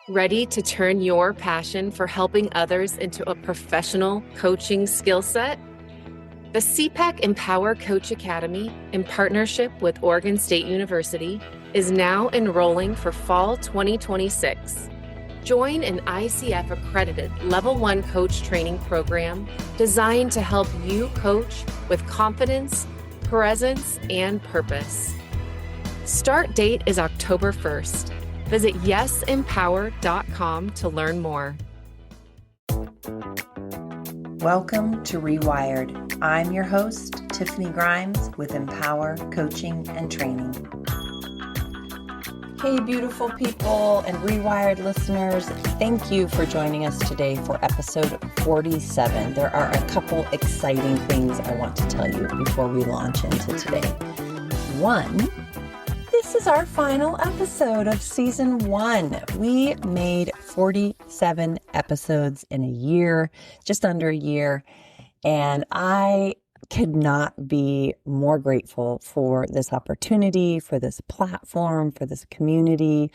Ready to turn your passion for helping others into a professional coaching skill set? The CPAC Empower Coach Academy, in partnership with Oregon State University, is now enrolling for fall 2026. Join an ICF-accredited Level 1 coach training program designed to help you coach with confidence, presence, and purpose. Start date is October 1st. Visit yesempower.com to learn more. Welcome to Rewired. I'm your host, Tiffany Grimes with Empower Coaching and Training. Hey, beautiful people and Rewired listeners. Thank you for joining us today for episode 47. There are a couple exciting things I want to tell you before we launch into today. One, this is our final episode of season 1. We made 47 episodes in a year, just under a year, and I could not be more grateful for this opportunity, for this platform, for this community.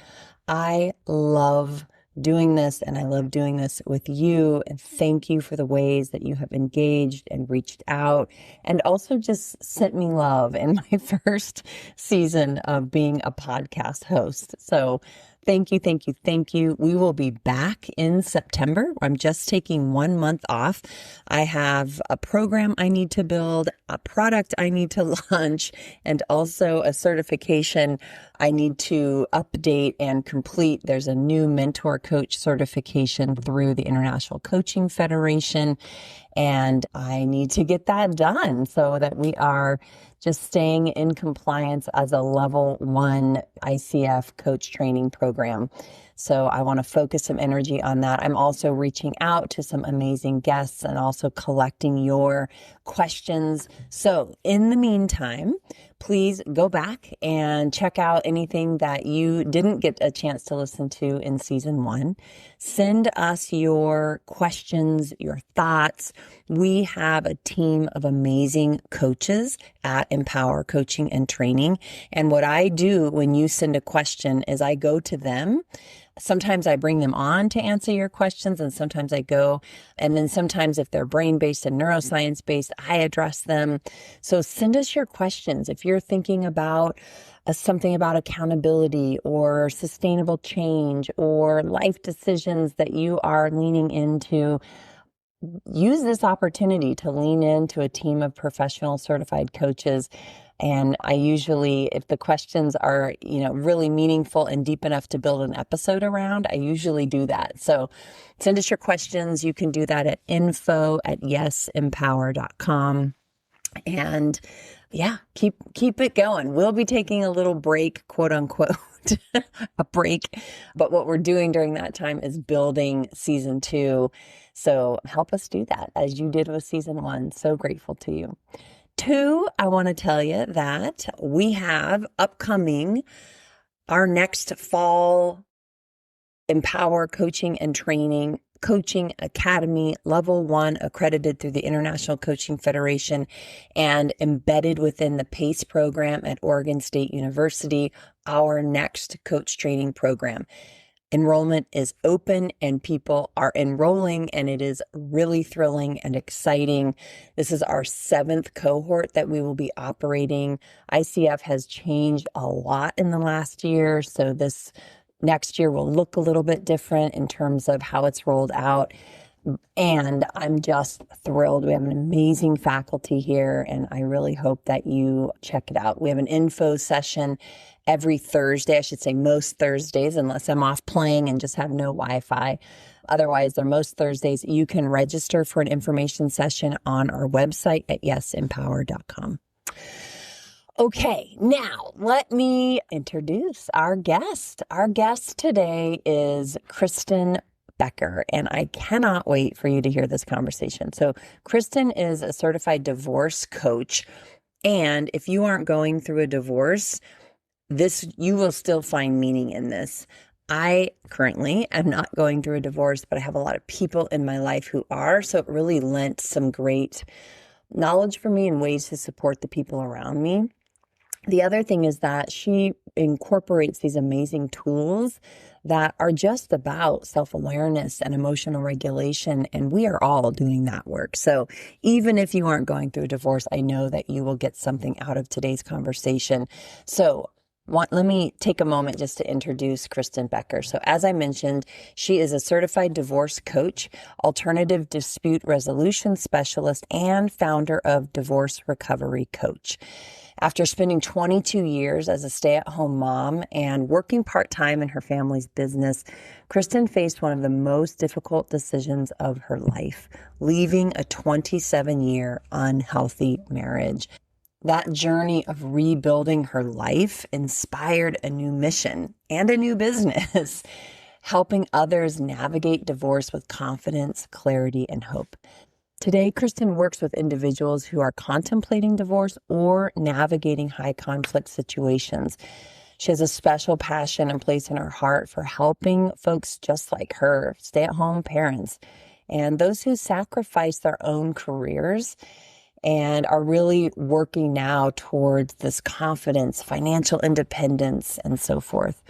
I love doing this, and I love doing this with you. And thank you for the ways that you have engaged and reached out and also just sent me love in my first season of being a podcast host. So thank you, thank you, thank you. We will be back in September. I'm just taking 1 month off. I have a program I need to build, a product I need to launch, and also a certification I need to update and complete. There's a new mentor coach certification through the International Coaching Federation, and I need to get that done so that we are just staying in compliance as a level 1 ICF coach training program. So I want to focus some energy on that. I'm also reaching out to some amazing guests and also collecting your questions. So in the meantime, please go back and check out anything that you didn't get a chance to listen to in season 1. Send us your questions, your thoughts. We have a team of amazing coaches at Empower Coaching and Training. And what I do when you send a question is I go to them. Sometimes I bring them on to answer your questions, and sometimes I go, and then sometimes if they're brain-based and neuroscience-based, I address them. So send us your questions. If you're thinking about something about accountability or sustainable change or life decisions that you are leaning into, use this opportunity to lean into a team of professional certified coaches. And I usually, if the questions are, really meaningful and deep enough to build an episode around, I usually do that. So send us your questions. You can do that at info@yesempower.com. And yeah, keep it going. We'll be taking a little break, quote unquote, a break. But what we're doing during that time is building season 2. So help us do that as you did with season 1. So grateful to you. 2, I want to tell you that we have upcoming our next fall Empower Coaching and Training Coaching Academy, Level 1, accredited through the International Coaching Federation and embedded within the PACE program at Oregon State University, our next coach training program. Enrollment is open and people are enrolling, and it is really thrilling and exciting. This is our 7th cohort that we will be operating. ICF has changed a lot in the last year, so this next year will look a little bit different in terms of how it's rolled out. And I'm just thrilled. We have an amazing faculty here, and I really hope that you check it out. We have an info session every Thursday, I should say most Thursdays, unless I'm off playing and just have no Wi-Fi. Otherwise, they're most Thursdays. You can register for an information session on our website at yesempower.com. Okay, now let me introduce our guest. Our guest today is Christin Becker, and I cannot wait for you to hear this conversation. So Christin is a certified divorce coach, and if you aren't going through a divorce, you will still find meaning in this. I currently am not going through a divorce, but I have a lot of people in my life who are, so it really lent some great knowledge for me and ways to support the people around me. The other thing is that she incorporates these amazing tools that are just about self-awareness and emotional regulation. And we are all doing that work. So even if you aren't going through a divorce, I know that you will get something out of today's conversation. So let me take a moment just to introduce Christin Becker. So as I mentioned, she is a certified divorce coach, alternative dispute resolution specialist, and founder of Divorce Recovery Coach. After spending 22 years as a stay-at-home mom and working part-time in her family's business, Christin faced one of the most difficult decisions of her life, leaving a 27-year unhealthy marriage. That journey of rebuilding her life inspired a new mission and a new business, helping others navigate divorce with confidence, clarity, and hope. Today, Christin works with individuals who are contemplating divorce or navigating high conflict situations. She has a special passion and place in her heart for helping folks just like her, stay-at-home parents, and those who sacrifice their own careers and are really working now towards this confidence, financial independence, and so forth.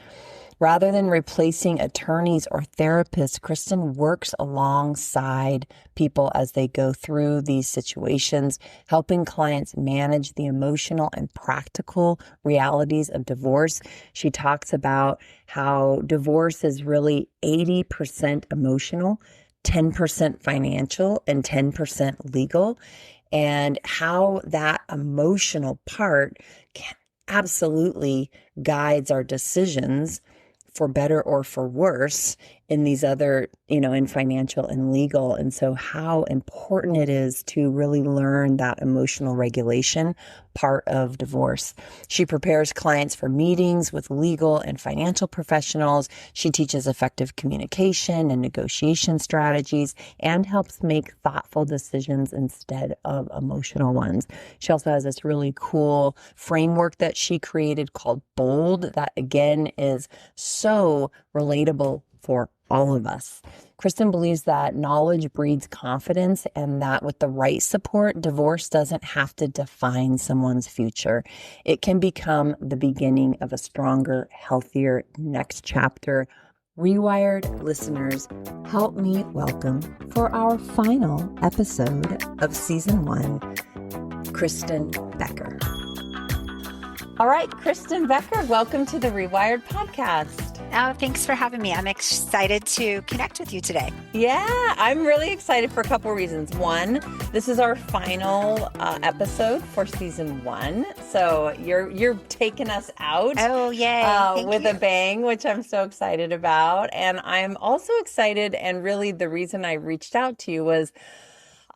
Rather than replacing attorneys or therapists, Christin works alongside people as they go through these situations, helping clients manage the emotional and practical realities of divorce. She talks about how divorce is really 80% emotional, 10% financial, and 10% legal, and how that emotional part absolutely guides our decisions for better or for worse in these other, in financial and legal. And so how important it is to really learn that emotional regulation part of divorce. She prepares clients for meetings with legal and financial professionals. She teaches effective communication and negotiation strategies and helps make thoughtful decisions instead of emotional ones. She also has this really cool framework that she created called BOLD that, again, is so relatable for all of us. Christin believes that knowledge breeds confidence and that with the right support, divorce doesn't have to define someone's future. It can become the beginning of a stronger, healthier next chapter. Rewired listeners, help me welcome for our final episode of season 1, Christin Becker. All right, Christin Becker, welcome to the Rewired podcast. Oh, thanks for having me. I'm excited to connect with you today. Yeah, I'm really excited for a couple of reasons. One, this is our final episode for season 1. So you're taking us out. Oh, yay. With a bang, which I'm so excited about. And I'm also excited, and really the reason I reached out to you was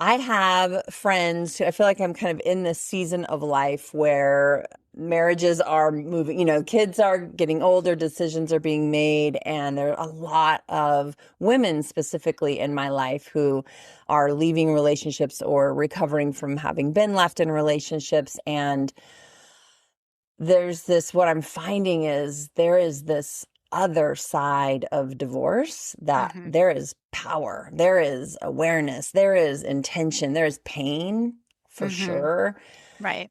I have friends who I feel like I'm kind of in this season of life where marriages are moving, kids are getting older, decisions are being made, and there are a lot of women specifically in my life who are leaving relationships or recovering from having been left in relationships. And there's this, what I'm finding is there is this other side of divorce that there is power, there is awareness, there is intention, there is pain for sure. Right.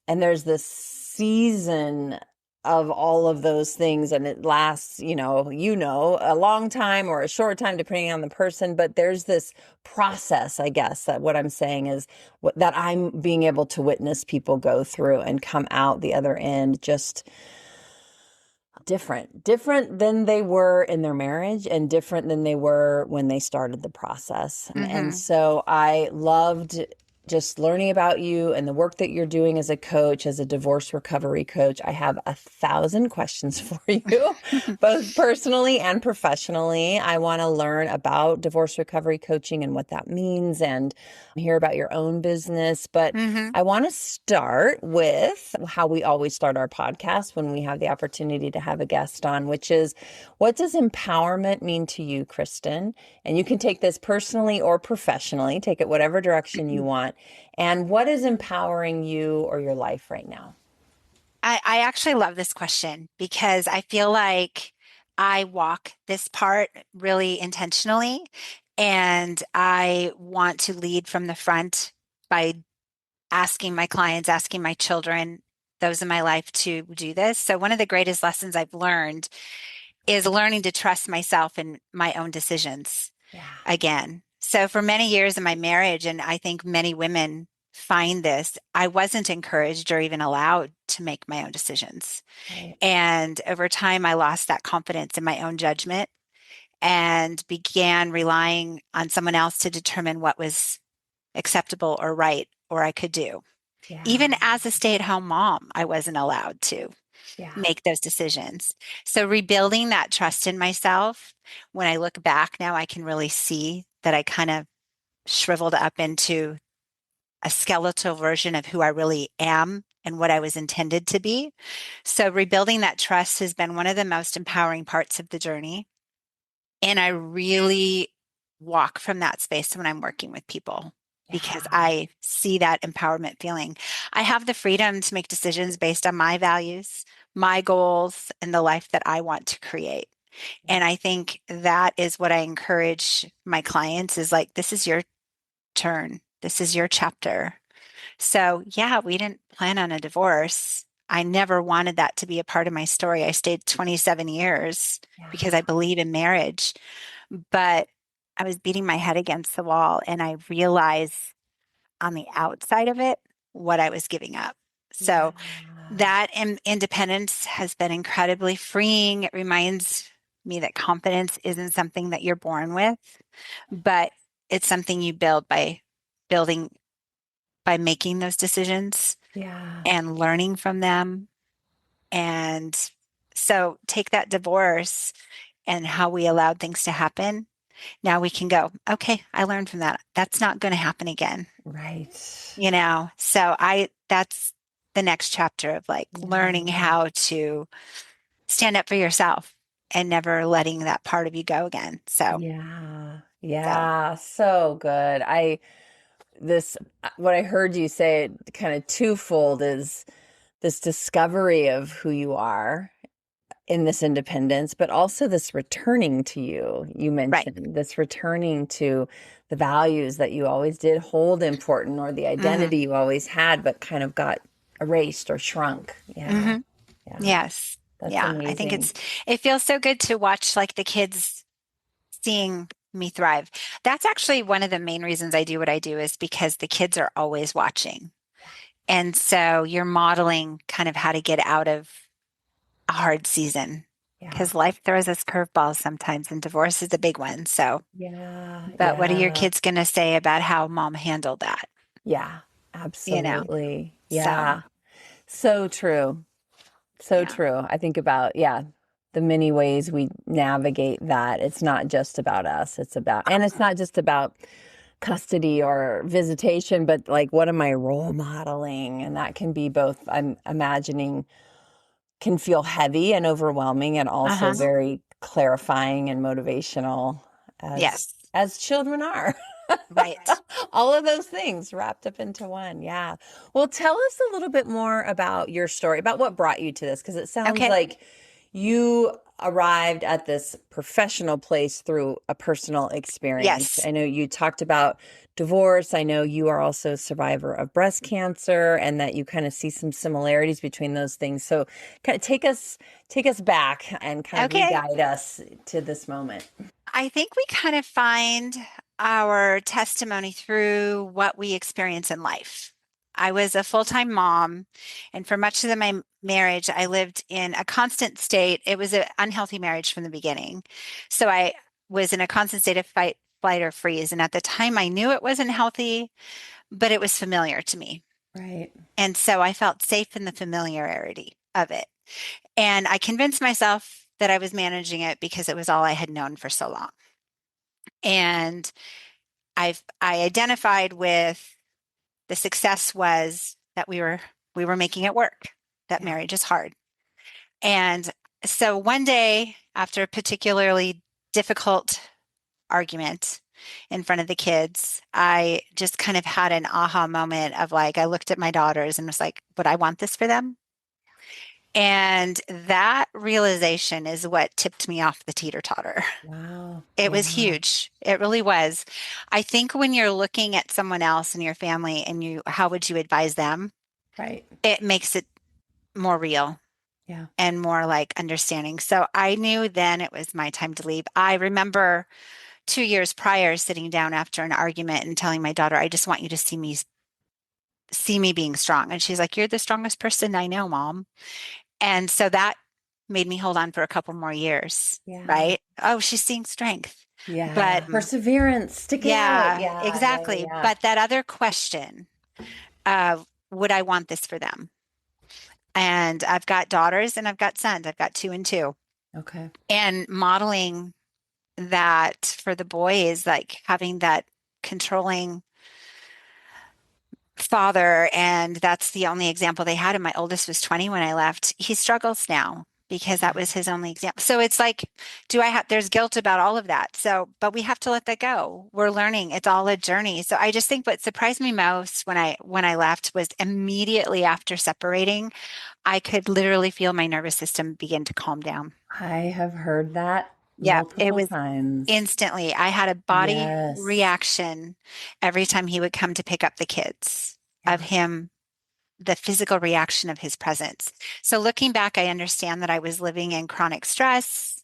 And there's this season of all of those things, and it lasts, a long time or a short time, depending on the person. But there's this process, I guess, that what I'm saying is that I'm being able to witness people go through and come out the other end just different than they were in their marriage and different than they were when they started the process. And so I loved just learning about you and the work that you're doing as a coach, as a divorce recovery coach. I have 1,000 questions for you, both personally and professionally. I want to learn about divorce recovery coaching and what that means and hear about your own business. But I want to start with how we always start our podcast when we have the opportunity to have a guest on, which is, what does empowerment mean to you, Christin? And you can take this personally or professionally, take it whatever direction you want. And what is empowering you or your life right now? I actually love this question because I feel like I walk this part really intentionally, and I want to lead from the front by asking my clients, asking my children those in my life to do this. So one of the greatest lessons I've learned is learning to trust myself and my own decisions Yeah. again. So for many years in my marriage, and I think many women find this, I wasn't encouraged or even allowed to make my own decisions. Right. And over time, I lost that confidence in my own judgment and began relying on someone else to determine what was acceptable or right or I could do. Yeah. Even as a stay-at-home mom, I wasn't allowed to Yeah. make those decisions. So rebuilding that trust in myself, when I look back now, I can really see that I kind of shriveled up into a skeletal version of who I really am and what I was intended to be. So rebuilding that trust has been one of the most empowering parts of the journey. And I really walk from that space when I'm working with people because Yeah. I see that empowerment feeling. I have the freedom to make decisions based on my values, my goals, and the life that I want to create. And I think that is what I encourage my clients is like, this is your turn. This is your chapter. So, yeah, we didn't plan on a divorce. I never wanted that to be a part of my story. I stayed 27 years because I Yeah. believe in marriage, but I was beating my head against the wall and I realized on the outside of it what I was giving up. Yeah. So, that independence has been incredibly freeing. It reminds me that confidence isn't something that you're born with, but it's something you build by building, by making those decisions Yeah. and learning from them. And so take that divorce and how we allowed things to happen. Now we can go, okay, I learned from that. That's not going to happen again. Right. So that's the next chapter of like learning Yeah. how to stand up for yourself and never letting that part of you go again. Yeah. So, Yeah. So good. This, what I heard you say kind of twofold is this discovery of who you are in this independence, but also this returning to you. You right. mentioned this returning to the values that you always did hold important or the Hmm. identity you always had, but kind of got erased or shrunk. Yeah. Hmm. Yeah. Yes. That's Yeah. I think amazing. it feels so good to watch like the kids seeing me thrive. That's actually one of the main reasons I do what I do is because the kids are always watching. And so you're modeling kind of how to get out of a hard season Yeah. because life throws us curveballs sometimes and divorce is a big one. So, Yeah. but what are your Yeah. kids going to say about how mom handled that? Yeah. You know? Absolutely. So, Yeah. So true. So yeah. true. I think about, yeah, the many ways we navigate that. It's not just about us. And it's not just about custody or visitation, but like, what am I role modeling? And that can be both, I'm imagining, can feel heavy and overwhelming and also Uh-huh. very clarifying and motivational Yes. as children are. Right. All of those things wrapped up into one. Yeah. Well, tell us a little bit more about your story, about what brought you to this, because it sounds Okay. like you arrived at this professional place through a personal experience. Yes. I know you talked about divorce. I know you are also a survivor of breast cancer and that you kind of see some similarities between those things. So kind of take us back and kind of Okay. re-guide us to this moment. I think we kind of find our testimony through what we experience in life. I was a full-time mom, and for much of my marriage, I lived in a constant state. It was an unhealthy marriage from the beginning. So I was in a constant state of fight, flight, or freeze. And at the time, I knew it wasn't healthy, but it was familiar to me. Right. And so I felt safe in the familiarity of it. And I convinced myself that I was managing it because it was all I had known for so long. And I identified with the success was that we were making it work, that Yeah. marriage is hard. And so one day after a particularly difficult argument in front of the kids, I just kind of had an aha moment of like, I looked at my daughters and was like, would I want this for them? And that realization is what tipped me off the teeter-totter. Wow. It was Yeah. huge. It really was. I think when you're looking at someone else in your family and how would you advise them? Right. It makes it more real Yeah. and more like understanding. So I knew then it was my time to leave. I remember 2 years prior sitting down after an argument and telling my daughter, I just want you to see me being strong. And she's like, you're the strongest person I know, Mom. And so that made me hold on for a couple more years, Yeah. right? Oh, she's seeing strength. But Yeah. Perseverance. Stick it out. yeah, Yeah. Yeah. exactly. Yeah. But that other question of would I want this for them? And I've got daughters and I've got sons. I've got 2 and 2. Okay. And modeling that for the boys, like having that controlling father, and that's the only example they had. And my oldest was 20 when I left. He struggles now because that was his only example. So it's like, there's guilt about all of that. So, but we have to let that go. We're learning. It's all a journey. So I just think what surprised me most when I left was immediately after separating, I could literally feel my nervous system begin to calm down. I have heard that Yeah, it multiple was times. instantly. I had a body Yes. reaction every time he would come to pick up the kids of Yeah. him, the physical reaction of his presence. So looking back, I understand that I was living in chronic stress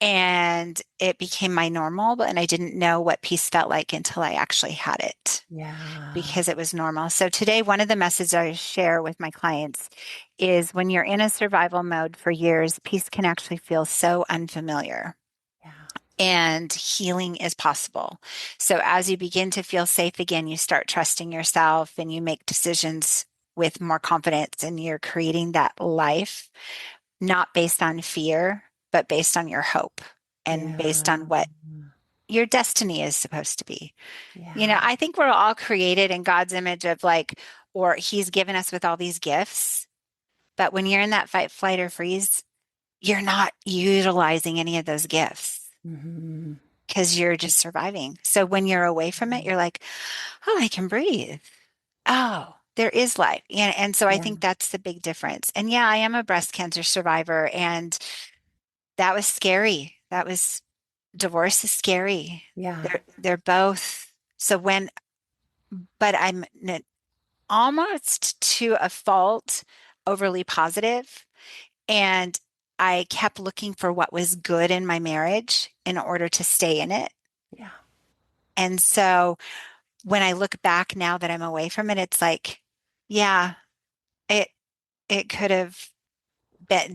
and it became my normal, and I didn't know what peace felt like until I actually had it Yeah. because it was normal. So today, one of the messages I share with my clients is when you're in a survival mode for years, peace can actually feel so unfamiliar. Yeah. And healing is possible. So, as you begin to feel safe again, you start trusting yourself and you make decisions with more confidence, and you're creating that life not based on fear, but based on your hope and based Yeah. on what your destiny is supposed to be. Yeah. I think we're all created in God's image of like, or He's given us with all these gifts. But when you're in that fight, flight, or freeze, you're not utilizing any of those gifts Mm-hmm. because you're just surviving. So when you're away from it, you're like, oh, I can breathe. Oh, there is life. And so I Yeah. think that's the big difference. And yeah, I am a breast cancer survivor, and that was scary. Divorce is scary. Yeah. They're both. So but I'm almost to a fault overly positive, and I kept looking for what was good in my marriage in order to stay in it. Yeah. And so when I look back now that I'm away from it, it's like, yeah, it it could have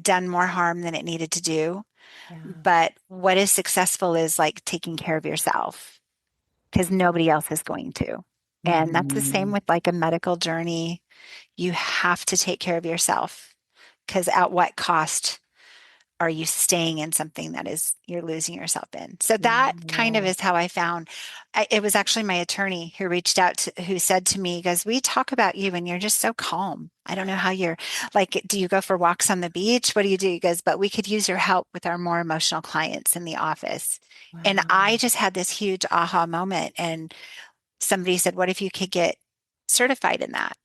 done more harm than it needed to do. Yeah. But what is successful is like taking care of yourself because nobody else is going to. And that's the same Mm-hmm. with like a medical journey. You have to take care of yourself because at what cost are you staying in something that is you're losing yourself in? So that kind of Yeah. is how I found. It was actually my attorney who reached out who said to me, because we talk about you and you're just so calm. I don't know how you're like, do you go for walks on the beach? What do you do? He goes, but we could use your help with our more emotional clients in the office. And I Wow. just had this huge aha moment. And somebody said, what if you could get certified in that?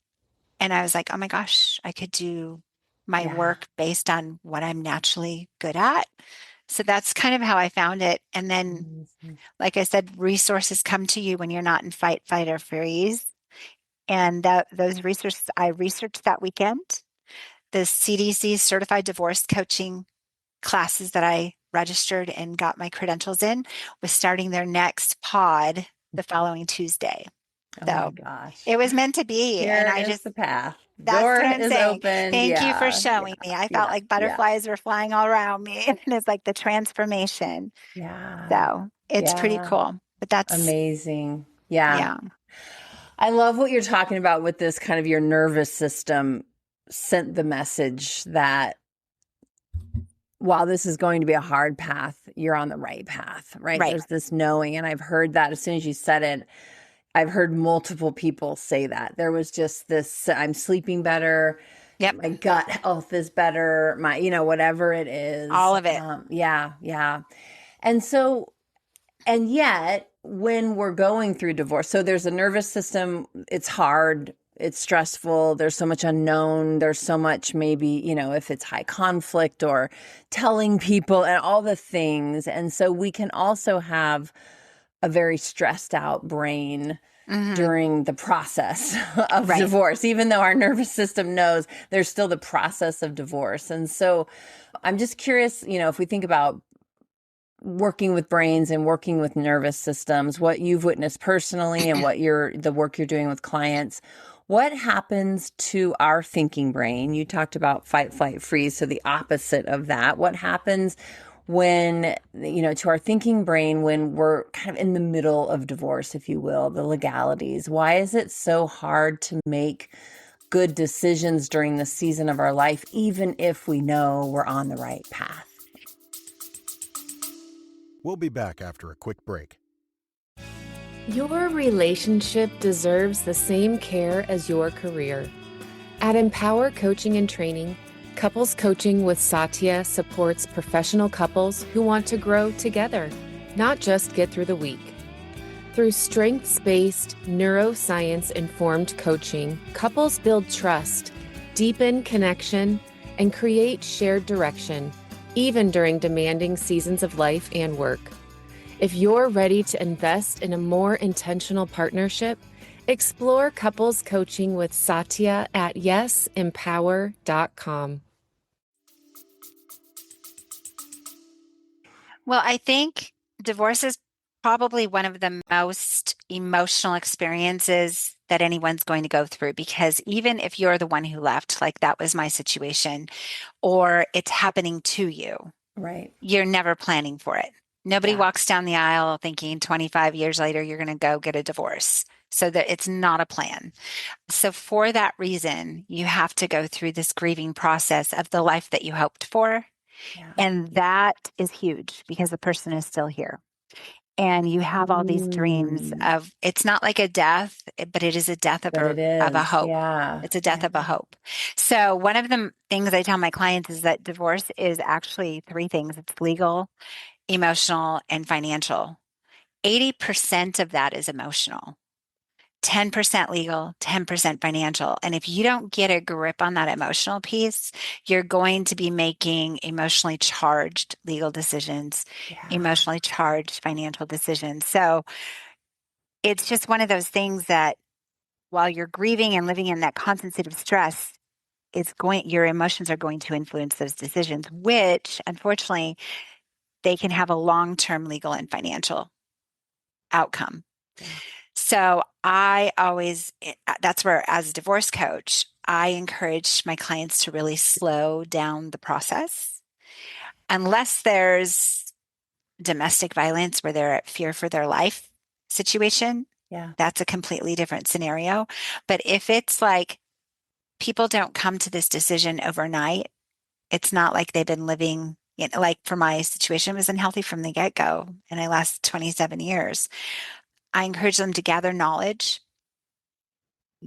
And I was like, oh my gosh, I could do my Yeah. work based on what I'm naturally good at. So that's kind of how I found it. And then, Amazing. like I said, resources come to you when you're not in fight, flight, or freeze. And those resources I researched that weekend, the CDC certified divorce coaching classes that I registered and got my credentials in was starting their next pod the following Tuesday. Oh my So gosh. it was meant to be. And Here I is just, the path. that's Door what I'm is saying. opened. Thank you for Yeah. showing Yeah. me. I felt Yeah. like Yeah. butterflies were flying all around me. And it's like the transformation. Yeah. So it's pretty Yeah. cool. But that's, Amazing. Yeah. yeah, I love what you're talking about with this kind of your nervous system sent the message that while this is going to be a hard path, you're on the right path, right? right. There's this knowing. And I've heard that as soon as you said it, I've heard multiple people say that. There was just this, I'm sleeping better. Yep. My gut health is better. My, whatever it is. All of it. Yeah. Yeah. And so, and yet when we're going through divorce, so there's a nervous system, it's hard, it's stressful, there's so much unknown, there's so much maybe, if it's high conflict or telling people and all the things. And so we can also have a very stressed out brain Mm-hmm. during the process of Right. divorce, even though our nervous system knows there's still the process of divorce. And so I'm just curious, if we think about working with brains and working with nervous systems, what you've witnessed personally and the work you're doing with clients, what happens to our thinking brain? You talked about fight, flight, freeze, so the opposite of that. What happens when, to our thinking brain when we're kind of in the middle of divorce, if you will, the legalities? Why is it so hard to make good decisions during the season of our life, even if we know we're on the right path? We'll be back after a quick break. Your relationship deserves the same care as your career. At Empower Coaching and Training, Couples Coaching with Satya supports professional couples who want to grow together, not just get through the week. Through strengths-based, neuroscience-informed coaching, couples build trust, deepen connection, and create shared direction, even during demanding seasons of life and work. If you're ready to invest in a more intentional partnership, explore couples coaching with Satya at yesempower.com. Well, I think divorce is probably one of the most emotional experiences that anyone's going to go through, because even if you're the one who left, like that was my situation, or it's happening to you, Right. you're never planning for it. Nobody Yeah. walks down the aisle thinking 25 years later, you're going to go get a divorce. So that it's not a plan. So for that reason, you have to go through this grieving process of the life that you hoped for. Yeah. And that is huge because the person is still here. And you have all these dreams of, it's not like a death, but it is a death But it of a is. hope. Yeah. It's a death of a Yeah. hope. So one of the things I tell my clients is that divorce is actually three things. It's legal, emotional, and financial. 80% of that is emotional. 10% legal, 10% financial. And if you don't get a grip on that emotional piece, you're going to be making emotionally charged legal decisions, Yeah. emotionally charged financial decisions. So it's just one of those things that while you're grieving and living in that constant state of stress, your emotions are going to influence those decisions, which unfortunately they can have a long-term legal and financial outcome. Yeah. So that's where, as a divorce coach, I encourage my clients to really slow down the process. Unless there's domestic violence where they're at fear for their life situation, Yeah. that's a completely different scenario. But if it's like people don't come to this decision overnight, it's not like they've been living, like for my situation, it was unhealthy from the get-go, and I last 27 years. I encourage them to gather knowledge,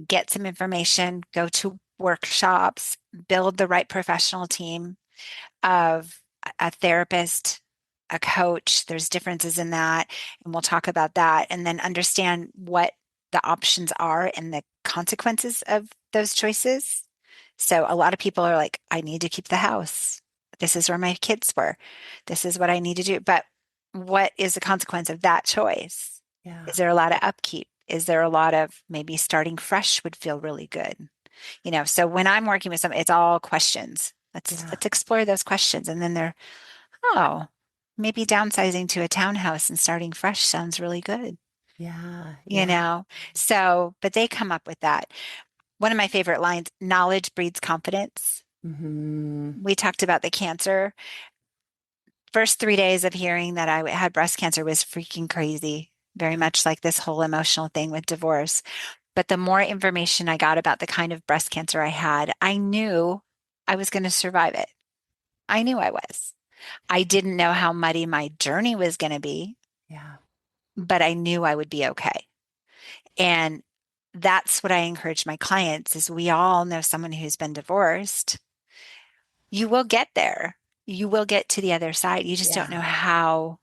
get some information, go to workshops, build the right professional team of a therapist, a coach. There's differences in that, and we'll talk about that, and then understand what the options are and the consequences of those choices. So a lot of people are like, I need to keep the house. This is where my kids were. This is what I need to do. But what is the consequence of that choice? Yeah. Is there a lot of upkeep? Is there a lot of maybe starting fresh would feel really good? So when I'm working with some, it's all questions. Let's explore those questions. And then maybe downsizing to a townhouse and starting fresh sounds really good. Yeah. you Yeah. know? So, but they come up with that. One of my favorite lines, knowledge breeds confidence. Mm-hmm. We talked about the cancer. First 3 days of hearing that I had breast cancer was freaking crazy, very much like this whole emotional thing with divorce. But the more information I got about the kind of breast cancer I had, I knew I was going to survive it. I knew I was. I didn't know how muddy my journey was going to be, Yeah. but I knew I would be okay. And that's what I encourage my clients is we all know someone who's been divorced. You will get there. You will get to the other side. You just don't know Yeah. how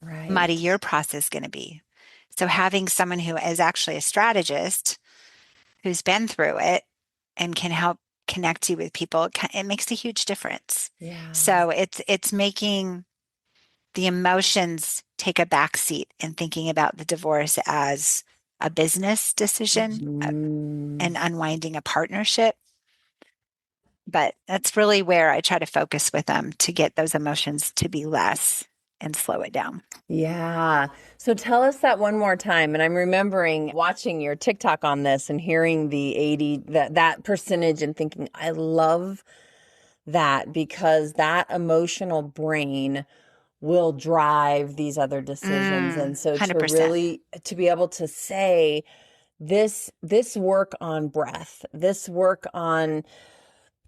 muddy Right. your process is going to be. So having someone who is actually a strategist who's been through it and can help connect you with people, it makes a huge difference. Yeah. So it's making the emotions take a back seat and thinking about the divorce as a business decision and unwinding a partnership. But that's really where I try to focus with them to get those emotions to be less and slow it down. Yeah. So tell us that one more time. And I'm remembering watching your TikTok on this and hearing the 80, that percentage and thinking, I love that, because that emotional brain will drive these other decisions. And so to 100%. be able to say this work on breath, this work on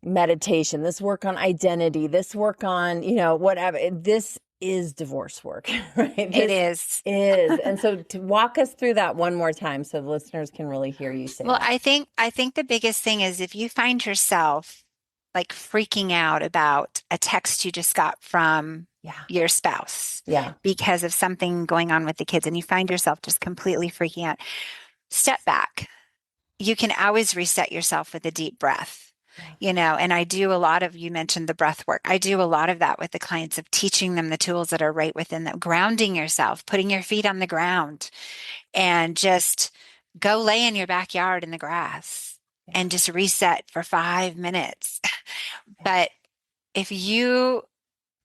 meditation, this work on identity, this work on, whatever, this is divorce work, right? It is. And so to walk us through that one more time so the listeners can really hear you say Well, that. I think the biggest thing is if you find yourself like freaking out about a text you just got from your spouse because of something going on with the kids, and you find yourself just completely freaking out, step back. You can always reset yourself with a deep breath. And I do a lot of, you mentioned the breath work. I do a lot of that with the clients, of teaching them the tools that are right within them, grounding yourself, putting your feet on the ground, and just go lay in your backyard in the grass and just reset for 5 minutes. But if you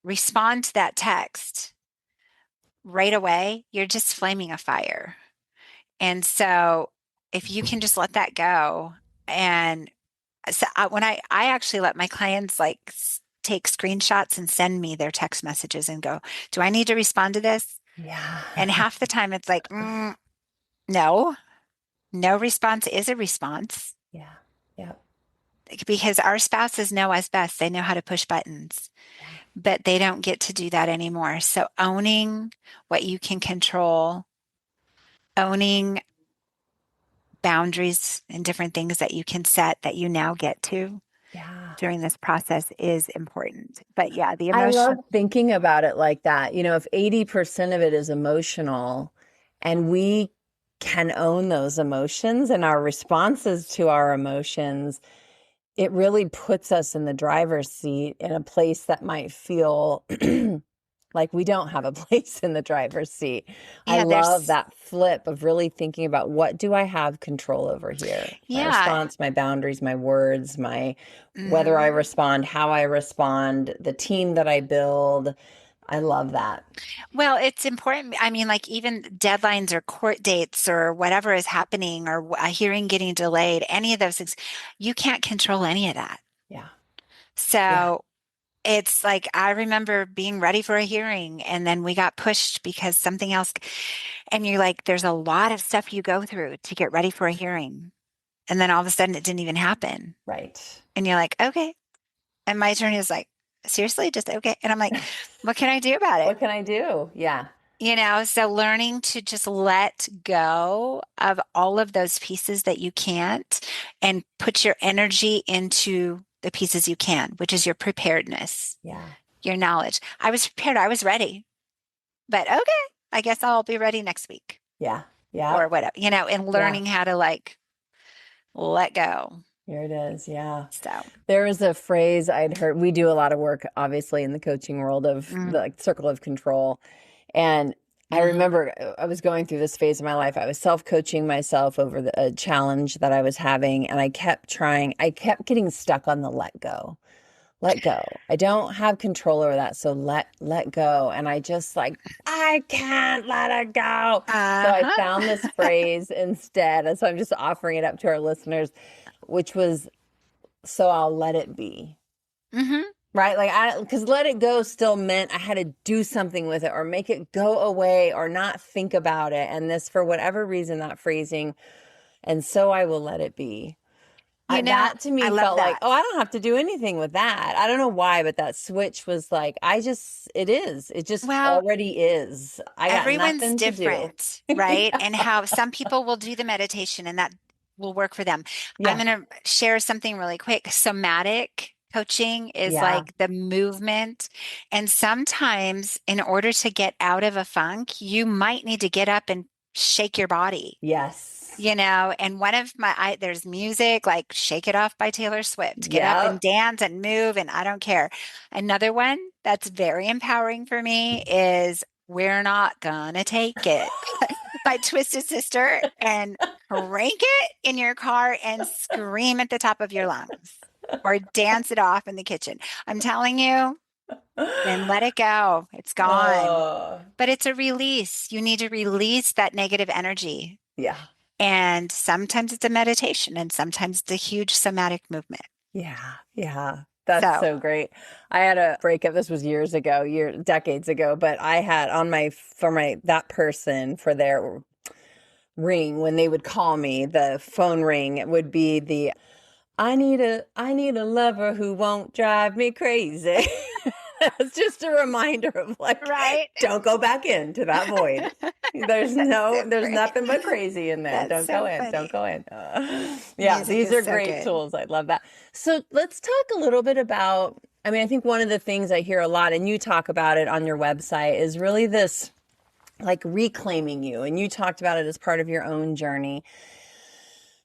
respond to that text right away, you're just flaming a fire. And so if you can just let that go, and so when I actually let my clients like take screenshots and send me their text messages and go, do I need to respond to this? Yeah. And half the time it's like, no response is a response. Yeah. Yeah. Because our spouses know us best. They know how to push buttons, but they don't get to do that anymore. So owning what you can control, owning boundaries and different things that you can set that you now get to during this process is important. But yeah, the emotion. I love thinking about it like that. If 80% of it is emotional and we can own those emotions and our responses to our emotions, it really puts us in the driver's seat in a place that might feel like we don't have a place in the driver's seat. I love that flip of really thinking about, what do I have control over here? My response, my boundaries, my words, whether I respond, how I respond, the team that I build. I love that. Well, it's important. I mean, like even deadlines or court dates or whatever is happening, or a hearing getting delayed, any of those things, you can't control any of that. Yeah. So it's like, I remember being ready for a hearing and then we got pushed because something else. And you're like, there's a lot of stuff you go through to get ready for a hearing. And then all of a sudden it didn't even happen. Right. And you're like, okay. And my attorney is like, seriously, just okay. And I'm like, what can I do about it? What can I do? Yeah. So learning to just let go of all of those pieces that you can't and put your energy into the pieces you can, which is your preparedness, your knowledge. I was prepared. I was ready, but okay, I guess I'll be ready next week. Yeah. Or whatever, and learning how to like let go. Here it is. Yeah. So there was a phrase I'd heard. We do a lot of work, obviously, in the coaching world of the circle of control. And I remember I was going through this phase of my life. I was self-coaching myself over a challenge that I was having. And I kept getting stuck on the let go. Let go. I don't have control over that. So let go. And I just I can't let it go. So I found this phrase instead. And so I'm just offering it up to our listeners, which was, so I'll let it be. Right? Because let it go still meant I had to do something with it or make it go away or not think about it. And this, for whatever reason, that phrasing, and so I will let it be. That to me felt like, I don't have to do anything with that. I don't know why, but that switch was like, it just already is. Everyone's different, right? And how some people will do the meditation and that will work for them. I'm going to share something really quick. Somatic coaching is like the movement. And sometimes in order to get out of a funk, you might need to get up and shake your body. Yes. And one of there's music like Shake It Off by Taylor Swift. Get up and dance and move, and I don't care. Another one that's very empowering for me is We're Not Gonna Take It my twisted sister and crank it in your car and scream at the top of your lungs or dance it off in the kitchen. I'm telling you, then let it go. It's gone. Oh, But it's a release. You need to release that negative energy. yeah. And sometimes it's a meditation and sometimes it's a huge somatic movement. Yeah. Yeah. That's So, so great. I had a breakup. This was years ago, decades ago, but I had on that person for their ring, when they would call me, the phone ring, it would be I need a lover who won't drive me crazy. It's just a reminder of like, right. don't go back into that void. There's nothing but crazy in there. That's Don't so go in. funny. Don't go in. Yeah, Music these is are so great good. tools. I love that. So let's talk a little bit about, I mean, I think one of the things I hear a lot, and you talk about it on your website, is really this like reclaiming you. And you talked about it as part of your own journey.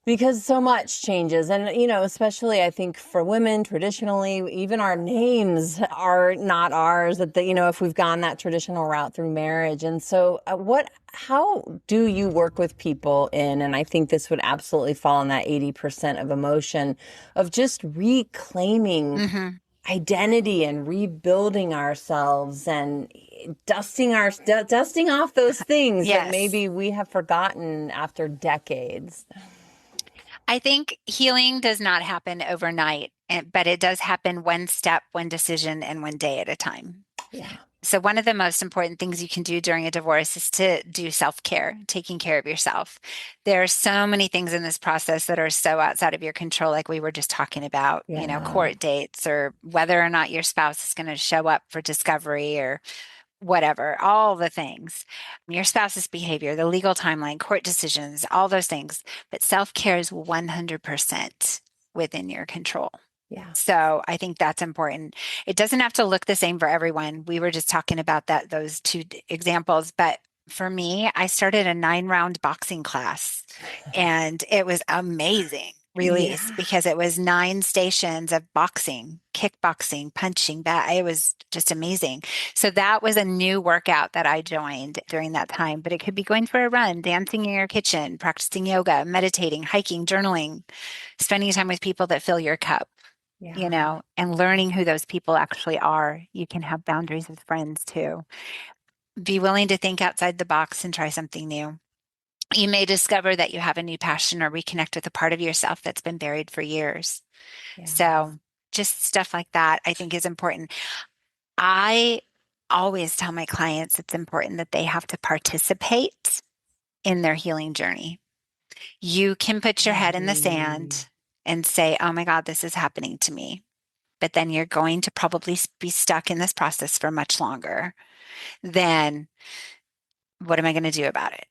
Because so much changes. And, you know, especially I think for women, traditionally, even our names are not ours, if we've gone that traditional route through marriage. And so how do you work with people and I think this would absolutely fall in that 80% of emotion, of just reclaiming identity and rebuilding ourselves and dusting off those things that Yes. maybe we have forgotten after decades. I think healing does not happen overnight, but it does happen one step, one decision, and one day at a time. Yeah. So one of the most important things you can do during a divorce is to do self-care, taking care of yourself. There are so many things in this process that are so outside of your control, like we were just talking about, Yeah. court dates or whether or not your spouse is going to show up for discovery or whatever, all the things, your spouse's behavior, the legal timeline, court decisions, all those things. But self-care is 100% within your control. Yeah. So I think that's important. It doesn't have to look the same for everyone. We were just talking about those two examples, but for me, I started a 9-round boxing class and it was amazing release because it was 9 stations of boxing, kickboxing, punching back. It was just amazing. So that was a new workout that I joined during that time, but it could be going for a run, dancing in your kitchen, practicing yoga, meditating, hiking, journaling, spending time with people that fill your cup. And learning who those people actually are. You can have boundaries with friends too. Be willing to think outside the box and try something new. You may discover that you have a new passion or reconnect with a part of yourself that's been buried for years. Yeah. So just stuff like that, I think is important. I always tell my clients it's important that they have to participate in their healing journey. You can put your head in the sand and say, oh my God, this is happening to me. But then you're going to probably be stuck in this process for much longer. Then what am I going to do about it?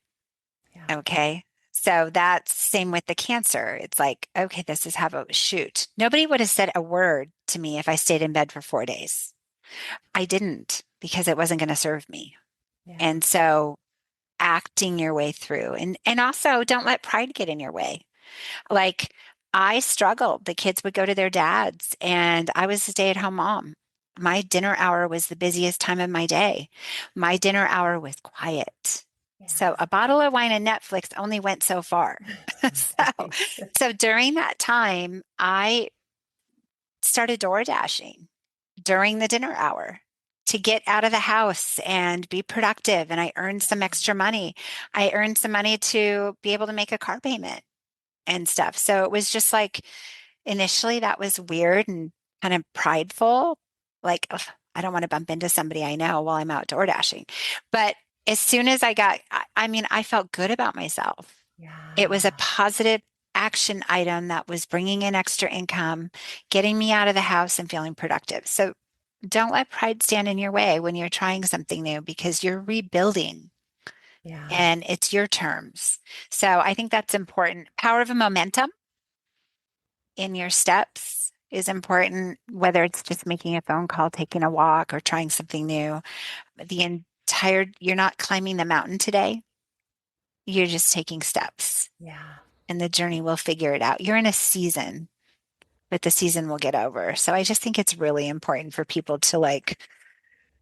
Yeah. Okay. So that's same with the cancer. It's like, okay, this is how shoot. Nobody would have said a word to me if I stayed in bed for 4 days. I didn't because it wasn't going to serve me. Yeah. And so acting your way through and also don't let pride get in your way. Like I struggled. The kids would go to their dads and I was a stay-at-home mom. My dinner hour was the busiest time of my day. My dinner hour was quiet. Yeah. So a bottle of wine and Netflix only went so far. so during that time, I started door dashing during the dinner hour to get out of the house and be productive. And I earned some extra money. I earned some money to be able to make a car payment and stuff. So it was just like, initially that was weird and kind of prideful. Like, ugh, I don't want to bump into somebody I know while I'm out door dashing. But as soon as I felt good about myself. Yeah. It was a positive action item that was bringing in extra income, getting me out of the house and feeling productive. So don't let pride stand in your way when you're trying something new because you're rebuilding. Yeah. And it's your terms. So I think that's important. Power of a momentum in your steps is important, whether it's just making a phone call, taking a walk, or trying something new. You're not climbing the mountain today. You're just taking steps. Yeah. And the journey will figure it out. You're in a season, but the season will get over. So I just think it's really important for people to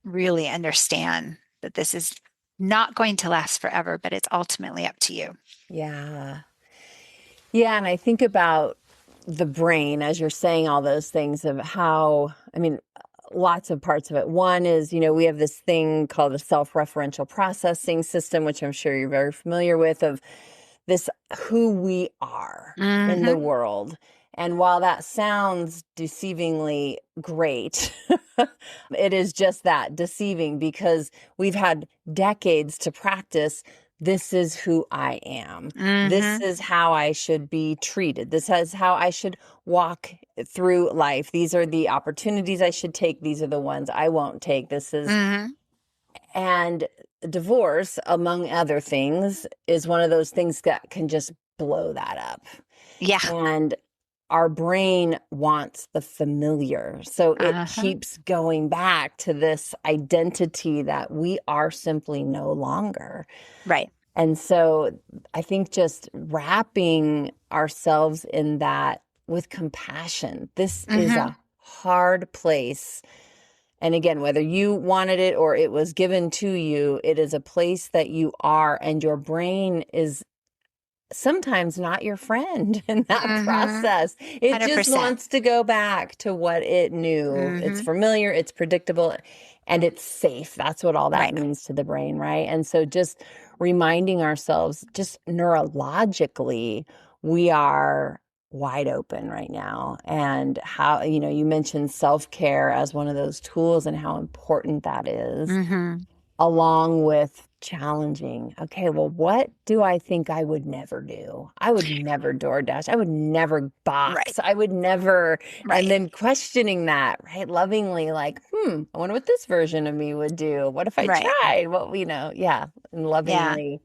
really understand that this is not going to last forever, but it's ultimately up to you. Yeah. Yeah. And I think about the brain as you're saying all those things of how, I mean, lots of parts of it. One is, we have this thing called the self-referential processing system, which I'm sure you're very familiar with, of this who we are in the world. And while that sounds deceivingly great, it is just that, deceiving, because we've had decades to practice. This is who I am. This is how I should be treated. This is how I should walk through life. These are the opportunities I should take. These are the ones I won't take. This is, and divorce, among other things, is one of those things that can just blow that up. Yeah. And our brain wants the familiar. So it keeps going back to this identity that we are simply no longer. Right. And so I think just wrapping ourselves in that with compassion. This is a hard place. And again, whether you wanted it or it was given to you, it is a place that you are, and your brain is sometimes not your friend in that process. It 100%. just wants to go back to what it knew. It's familiar, it's predictable, and it's safe. That's what all that means to the brain, right? And so just reminding ourselves, just neurologically, we are wide open right now. And how, you mentioned self-care as one of those tools and how important that is, along with challenging. Okay, well, what do I think I would never do? I would never DoorDash. I would never box. I would never, and then questioning that, right? Lovingly, like, I wonder what this version of me would do. What if I tried? What, and lovingly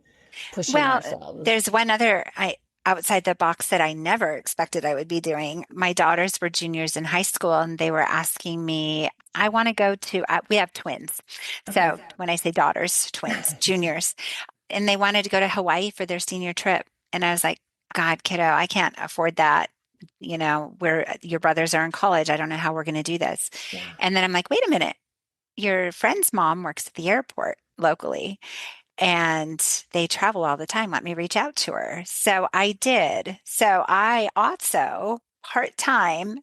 pushing ourselves. There's one other, outside the box that I never expected I would be doing. My daughters were juniors in high school, and they were asking me, I want to go to, we have twins. So when I say daughters, twins, juniors, and they wanted to go to Hawaii for their senior trip. And I was like, God, kiddo, I can't afford that. Where your brothers are in college. I don't know how we're going to do this. And then I'm like, wait a minute, your friend's mom works at the airport locally, and they travel all the time. Let me reach out to her. So I did. So I also part-time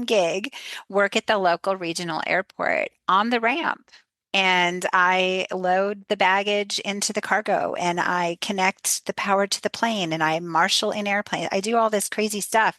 gig, work at the local regional airport on the ramp. And I load the baggage into the cargo, and I connect the power to the plane, and I marshal in airplane. I do all this crazy stuff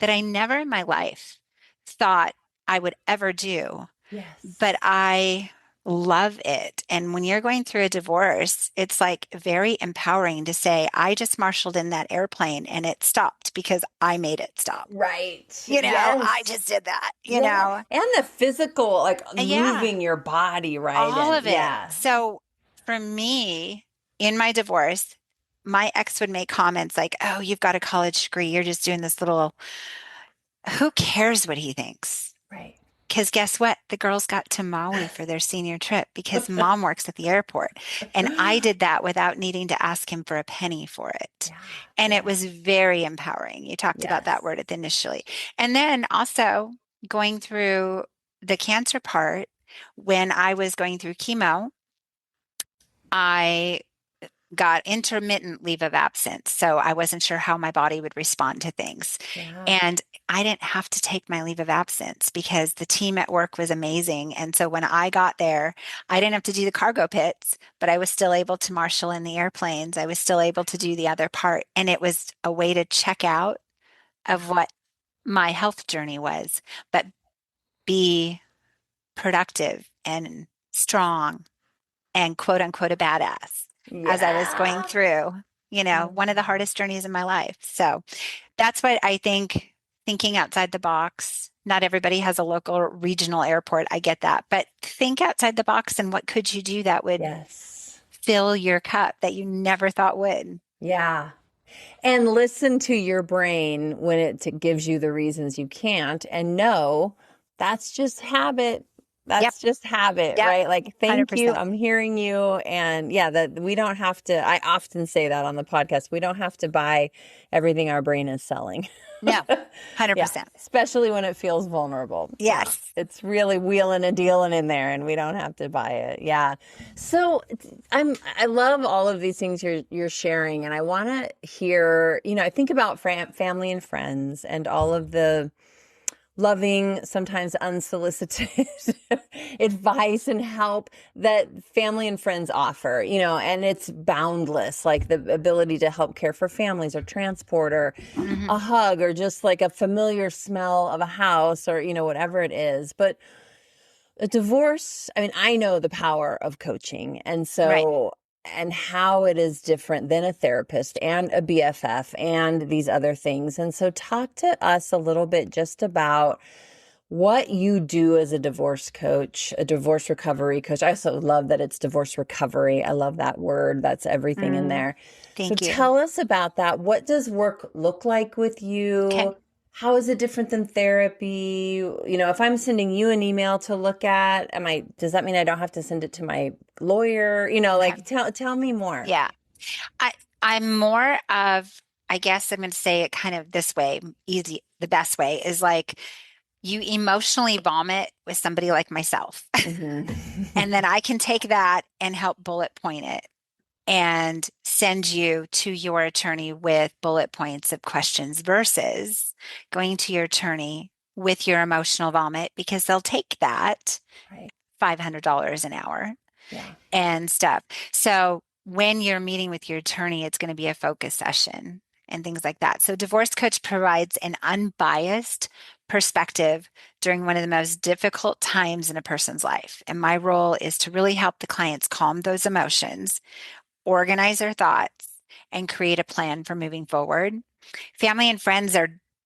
that I never in my life thought I would ever do. Yes. But I love it. And when you're going through a divorce, it's like very empowering to say, I just marshaled in that airplane and it stopped because I made it stop. Right. I just did that, you know. And the physical, like moving your body, right? All of it. So for me, in my divorce, my ex would make comments like, oh, you've got a college degree. You're just doing this little, who cares what he thinks? Right. Because guess what? The girls got to Maui for their senior trip because mom works at the airport. And I did that without needing to ask him for a penny for it. And it was very empowering. You talked about that word initially. And then also going through the cancer part, when I was going through chemo, I got intermittent leave of absence. So I wasn't sure how my body would respond to things. And I didn't have to take my leave of absence because the team at work was amazing. And so when I got there, I didn't have to do the cargo pits, but I was still able to marshal in the airplanes. I was still able to do the other part. And it was a way to check out of what my health journey was, but be productive and strong and quote unquote a badass. As I was going through, one of the hardest journeys in my life. So that's what I think, thinking outside the box. Not everybody has a local regional airport. I get that. But think outside the box, and what could you do that would fill your cup that you never thought would? Yeah. And listen to your brain when it gives you the reasons you can't, and know that's just habit. That's just habit, Yep. right? Like, thank you. 100%. I'm hearing you. And yeah, that we don't have to, I often say that on the podcast, we don't have to buy everything our brain is selling. No, Yeah. 100%. Especially when it feels vulnerable. Yeah. Yes. It's really wheeling and dealing in there and we don't have to buy it. Yeah. So I love all of these things you're sharing. And I want to hear, I think about family and friends and all of the loving, sometimes unsolicited advice and help that family and friends offer, and it's boundless, like the ability to help care for families or transport or a hug or just like a familiar smell of a house or, whatever it is. But a divorce, I mean, I know the power of coaching. And Right. so, and how it is different than a therapist and a BFF and these other things. And so talk to us a little bit just about what you do as a divorce coach, a divorce recovery coach. I also love that it's divorce recovery. I love that word. That's everything in there. So Thank you. tell us about that. What does work look like with you? Okay. How is it different than therapy? If I'm sending you an email to look at, does that mean I don't have to send it to my lawyer? Like tell me more. Yeah. I'm more of, I guess I'm going to say it kind of this way, easy. The best way is like you emotionally vomit with somebody like myself. Mm-hmm. And then I can take that and help bullet point it and send you to your attorney with bullet points of questions versus going to your attorney with your emotional vomit, because they'll take that Right. $500 an hour Yeah. and stuff. So when you're meeting with your attorney, it's going to be a focus session and things like that. So Divorce Coach provides an unbiased perspective during one of the most difficult times in a person's life. And my role is to really help the clients calm those emotions, organize their thoughts, and create a plan for moving forward. Family and friends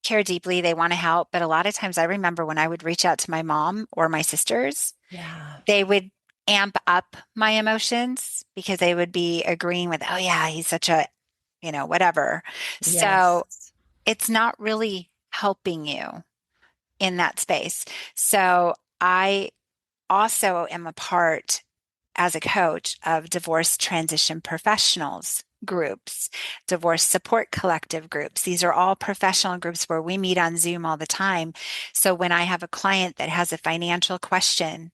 care deeply. They want to help. But a lot of times I remember when I would reach out to my mom or my sisters, Yeah. they would amp up my emotions because they would be agreeing with, oh yeah, he's such a, whatever. Yes. So it's not really helping you in that space. So I also am a part as a coach of divorce transition professionals groups, divorce support collective groups. These are all professional groups where we meet on Zoom all the time. So when I have a client that has a financial question,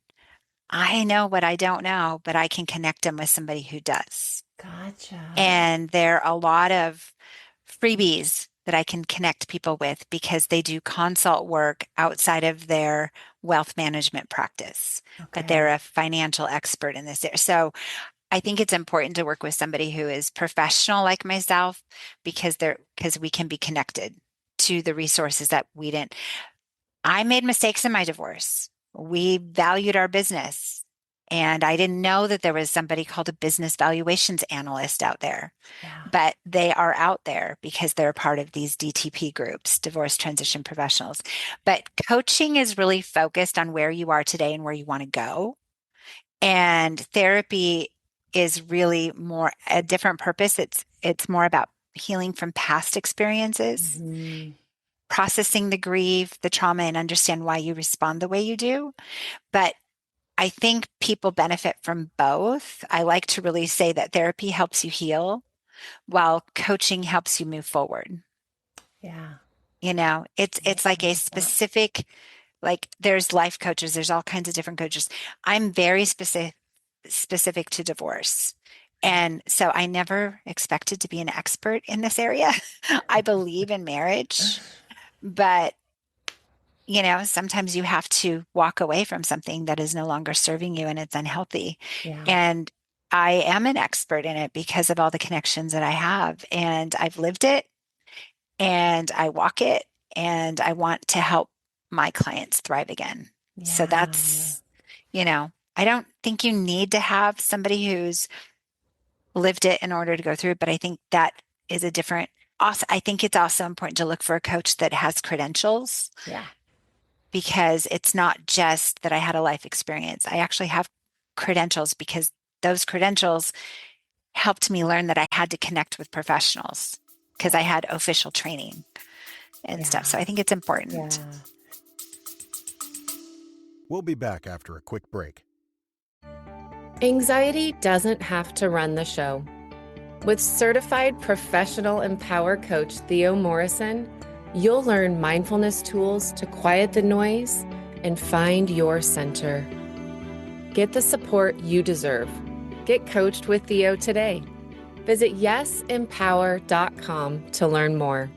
I know what I don't know, but I can connect them with somebody who does. Gotcha. And there are a lot of freebies that I can connect people with because they do consult work outside of their wealth management practice, but they're a financial expert in this area. So I think it's important to work with somebody who is professional like myself because we can be connected to the resources that we didn't. I made mistakes in my divorce. We valued our business. And I didn't know that there was somebody called a business valuations analyst out there. Yeah. But they are out there because they're part of these DTP groups, divorce transition professionals. But coaching is really focused on where you are today and where you want to go. And therapy is really more a different purpose. It's more about healing from past experiences, processing the grief, the trauma, and understand why you respond the way you do. But I think people benefit from both. I like to really say that therapy helps you heal while coaching helps you move forward. Yeah. It's like a specific, like there's life coaches, there's all kinds of different coaches. I'm very specific to divorce. And so I never expected to be an expert in this area. I believe in marriage, but sometimes you have to walk away from something that is no longer serving you and it's unhealthy. Yeah. And I am an expert in it because of all the connections that I have, and I've lived it and I walk it, and I want to help my clients thrive again. Yeah. So that's, I don't think you need to have somebody who's lived it in order to go through it, but I think that is a different, also, I think it's also important to look for a coach that has credentials. Yeah. Because it's not just that I had a life experience. I actually have credentials because those credentials helped me learn that I had to connect with professionals because I had official training and stuff. So I think it's important. Yeah. We'll be back after a quick break. Anxiety doesn't have to run the show. With certified professional Empower coach Theo Morrison, you'll learn mindfulness tools to quiet the noise and find your center. Get the support you deserve. Get coached with Theo today. Visit yesempower.com to learn more.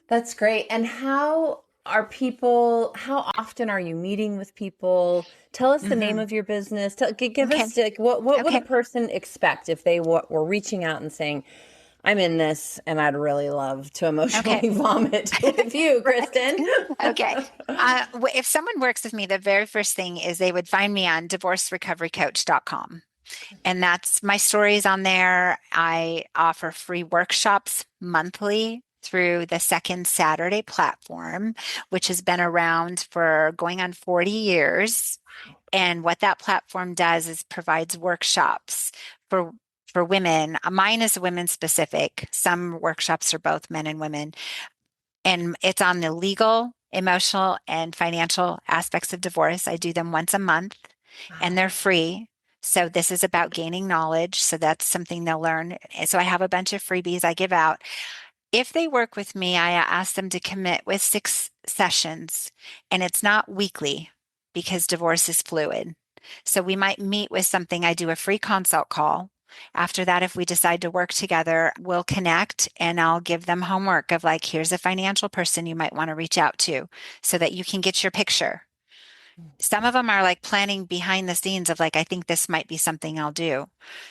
That's great. And how often are you meeting with people? Tell us the name of your business. Give Okay. us like, what would Okay. a person expect if they were reaching out and saying, I'm in this and I'd really love to emotionally vomit with you, Kristen. Okay. If someone works with me, the very first thing is they would find me on divorcerecoverycoach.com. And that's my stories on there. I offer free workshops monthly through the Second Saturday platform, which has been around for going on 40 years. And what that platform does is provides workshops for women. Mine is women specific. Some workshops are both men and women. And it's on the legal, emotional, and financial aspects of divorce. I do them once a month and they're free. So this is about gaining knowledge. So that's something they'll learn. So I have a bunch of freebies I give out. If they work with me, I ask them to commit with 6 sessions, and it's not weekly because divorce is fluid. So we might meet with something. I do a free consult call. After that, if we decide to work together, we'll connect and I'll give them homework of like, here's a financial person you might want to reach out to so that you can get your picture. Some of them are like planning behind the scenes of like, I think this might be something I'll do.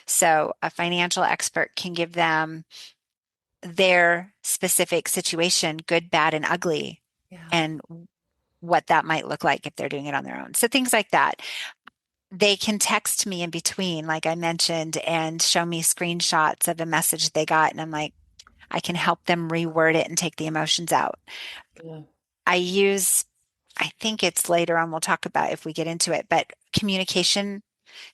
So a financial expert can give them their specific situation, good, bad, and ugly, and what that might look like if they're doing it on their own. So things like that. They can text me in between, like I mentioned, and show me screenshots of a message they got. And I'm like, I can help them reword it and take the emotions out. Yeah. I think it's later on, we'll talk about if we get into it, but communication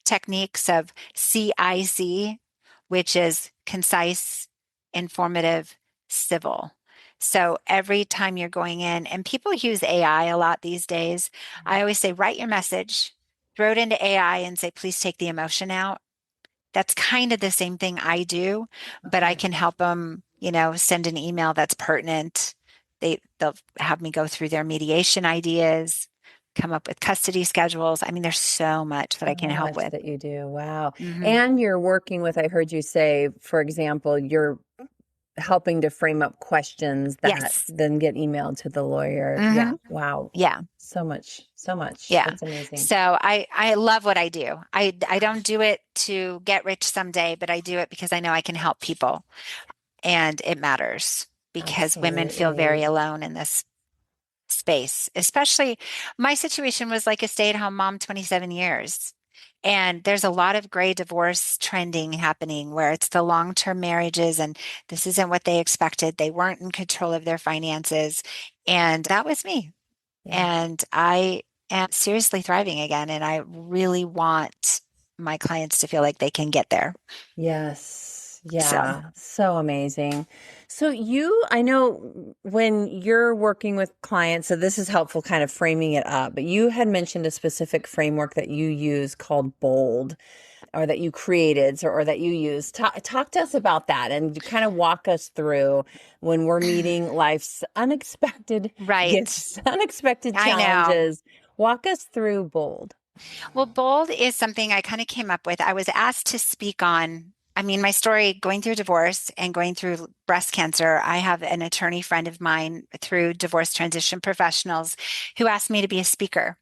techniques of CIC, which is concise, informative, civil. So every time you're going in, and people use AI a lot these days, I always say, write your message, throw it into AI and say, please take the emotion out. That's kind of the same thing I do, but I can help them, send an email that's pertinent. They'll have me go through their mediation ideas, come up with custody schedules. I mean, there's so much that I can help with. That you do. Wow. Mm-hmm. And you're working with, I heard you say, for example, you're helping to frame up questions that then get emailed to the lawyer. Mm-hmm. Yeah. Wow. Yeah. So much. Yeah. That's amazing. So I love what I do. I don't do it to get rich someday, but I do it because I know I can help people, and it matters because women feel very alone in this space. Especially my situation was like a stay-at-home mom, 27 years. And there's a lot of gray divorce trending happening where it's the long-term marriages and this isn't what they expected. They weren't in control of their finances. And that was me. And I am seriously thriving again. And I really want my clients to feel like they can get there. Yes. Yeah. So amazing. So I know when you're working with clients, so this is helpful kind of framing it up, but you had mentioned a specific framework that you use called BOLD, or that you created, or that you use. Talk to us about that and kind of walk us through when we're meeting life's unexpected gifts, unexpected challenges. Walk us through BOLD. Well, BOLD is something I kind of came up with. I was asked to speak on, my story going through divorce and going through breast cancer. I have an attorney friend of mine through Divorce Transition Professionals who asked me to be a speaker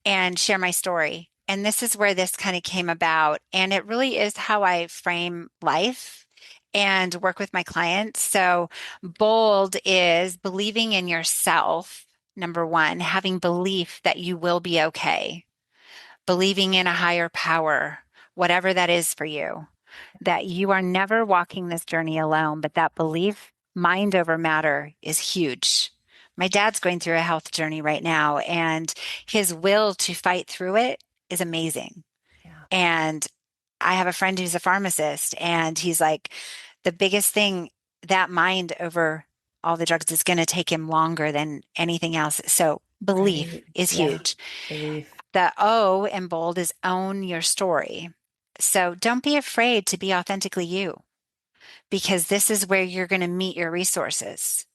and share my story. And this is where this kind of came about. And it really is how I frame life and work with my clients. So BOLD is believing in yourself, number one, having belief that you will be okay, believing in a higher power, whatever that is for you, that you are never walking this journey alone, but that belief, mind over matter, is huge. My dad's going through a health journey right now, and his will to fight through it is amazing. And I have a friend who's a pharmacist, and he's like, the biggest thing, that mind over all the drugs is going to take him longer than anything else. So belief Right. is Yeah. huge. Belief. The O in bold is own your story. So don't be afraid to be authentically you, because this is where you're going to meet your resources.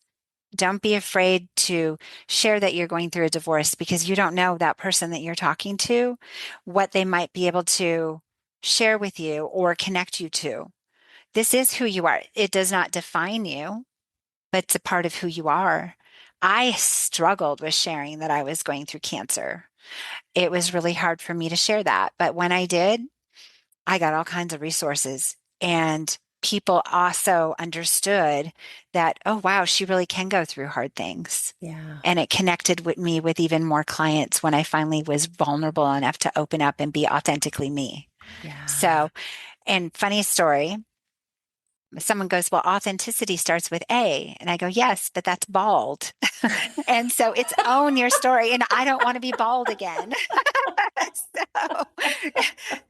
Don't be afraid to share that you're going through a divorce, because you don't know that person that you're talking to, what they might be able to share with you or connect you to. This is who you are. It does not define you, but it's a part of who you are. I struggled with sharing that I was going through cancer. It was really hard for me to share that. But when I did, I got all kinds of resources, and people also understood that, oh, wow, she really can go through hard things. Yeah. And it connected with me with even more clients when I finally was vulnerable enough to open up and be authentically me. Yeah. So, and funny story, someone goes, well, authenticity starts with A. And I go, yes, but that's bald. And so it's own your story. And I don't want to be bald again. so,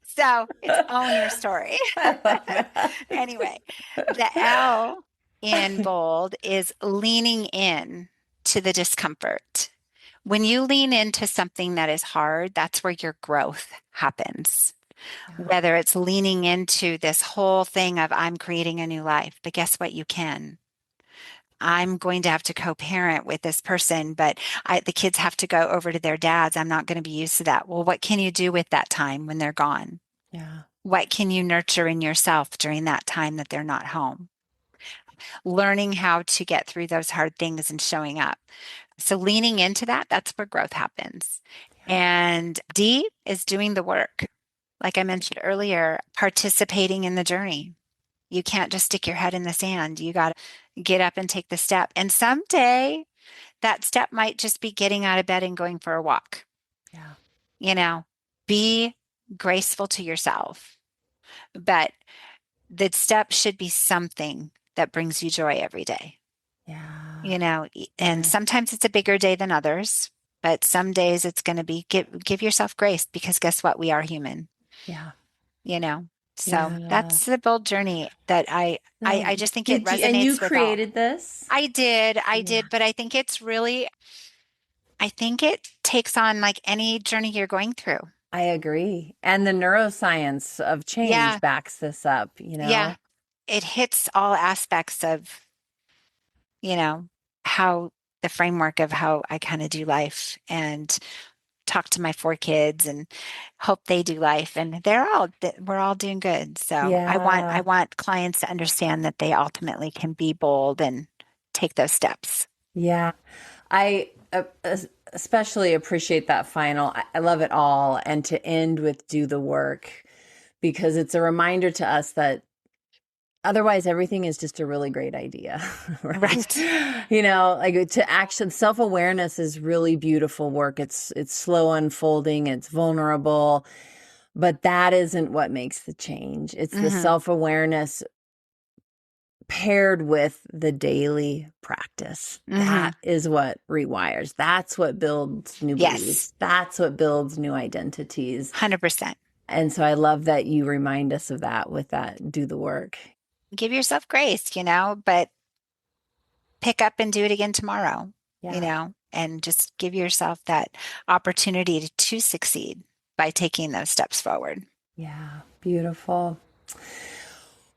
so it's own your story. I love that. Anyway, the L in bold is leaning in to the discomfort. When you lean into something that is hard, that's where your growth happens. Yeah. Whether it's leaning into this whole thing of I'm creating a new life, but guess what? You can. I'm going to have to co-parent with this person, but the kids have to go over to their dads. I'm not going to be used to that. Well, what can you do with that time when they're gone? Yeah. What can you nurture in yourself during that time that they're not home? Learning how to get through those hard things and showing up. So leaning into that, that's where growth happens. And D is doing the work. Like I mentioned earlier, participating in the journey. You can't just stick your head in the sand. You got to get up and take the step. And someday that step might just be getting out of bed and going for a walk. Yeah. You know, be graceful to yourself, but the step should be something that brings you joy every day. Yeah. You know, and Yeah. sometimes it's a bigger day than others, but some days it's going to be give yourself grace, because guess what? We are human, Yeah. you know. So Yeah. that's the bold journey that I So just think it did you, and you resonates with all. created this? I Yeah. did, but I think it's really, I think it takes on like any journey you're going through. I agree. And the neuroscience of Yeah, change backs this up, you yeah. know? It hits all aspects of, you know, how the framework of how I kind of do life and talk to my 4 kids and hope they do life, and we're all doing good. So I Yeah. want clients to understand that they ultimately can be bold and take those steps. Yeah. I especially appreciate that final. I love it all. And to end with do the work, because it's a reminder to us that otherwise everything is just a really great idea, right? Right. You know, like to action, self-awareness is really beautiful work. It's slow unfolding, it's vulnerable, but that isn't what makes the change. It's the Hmm. self-awareness paired with the daily practice. Hmm. That is what rewires. That's what builds new Yes. beliefs. That's what builds new identities. 100%. And so I love that you remind us of that with that do the work. Give yourself grace, but pick up and do it again tomorrow, Yeah. and just give yourself that opportunity to succeed by taking those steps forward. Yeah. Beautiful.